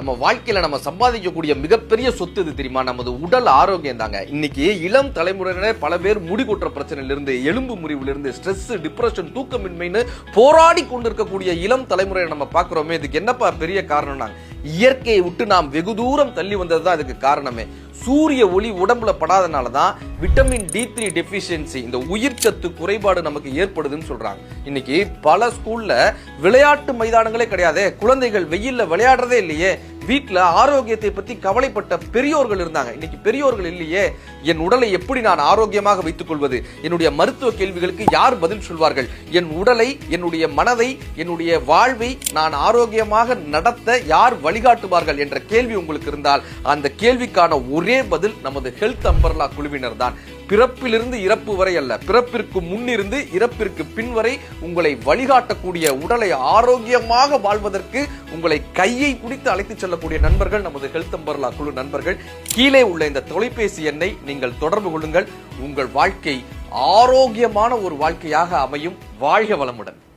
நம்ம வாழ்க்கையில நம்ம சம்பாதிக்கக்கூடிய மிகப்பெரிய சொத்து இது தெரியுமா? நமது உடல் ஆரோக்கியம் தாங்க. இன்னைக்கு இளம் தலைமுறையினரே பல பேர் முடி கொட்டுற பிரச்சனையில இருந்து, எலும்பு முறிவுல இருந்து, ஸ்ட்ரெஸ், டிப்ரெஷன், தூக்கமின்மைன்னு போராடி கொண்டிருக்கக்கூடிய இளம் தலைமுறையை நம்ம பார்க்கிறோமே. இதுக்கு என்னப்பா பெரிய காரணம்னா, இயற்கையை விட்டு நாம் வெகு தூரம் தள்ளி வந்ததுதான் இதுக்கு காரணமே. சூரிய ஒளி உடம்புல படாதனாலதான் விட்டமின் D3 டெபிஷியன்சி, இந்த உயிர் சத்து குறைபாடு நமக்கு ஏற்படுதுன்னு சொல்றாங்க. இன்னைக்கு பல ஸ்கூல்ல விளையாட்டு மைதானங்களே கிடையாது. குழந்தைகள் வெயில்ல விளையாடுறதே இல்லையே. வீட்டுல ஆரோக்கியத்தை பத்தி கவலைப்பட்ட பெரியோர்கள் இருந்தாங்க. இன்னைக்கு பெரியோர்கள் இல்லையே. என் உடலை எப்படி நான் ஆரோக்கியமாக வைத்துக் கொள்வது? என்னுடைய மருத்துவ கேள்விகளுக்கு யார் பதில் சொல்வார்கள்? என் உடலை, என்னுடைய மனதை, என்னுடைய வாழ்வை நான் ஆரோக்கியமாக நடத்த யார் வழிகாட்டுவார்கள் என்ற கேள்வி உங்களுக்கு இருந்தால், அந்த கேள்விக்கான ஒரே பதில் நமது ஹெல்த் அம்பர்லா குழுவினர் தான். பிறப்பிலிருந்து இறப்பு வரை அல்ல, பிறப்பிற்கு முன்னிருந்து இறப்பிற்கு பின் வரை உங்களை வழிகாட்டக்கூடிய, உடலை ஆரோக்கியமாக வாழ்வதற்கு உங்களை கையை பிடித்து அழைத்து செல்லக்கூடிய நண்பர்கள் நமது ஹெல்த் அம்பர்லா குழு நண்பர்கள். கீழே உள்ள இந்த தொலைபேசி எண்ணை நீங்கள் தொடர்பு கொள்ளுங்கள். உங்கள் வாழ்க்கை ஆரோக்கியமான ஒரு வாழ்க்கையாக அமையும். வாழ்க வளமுடன்.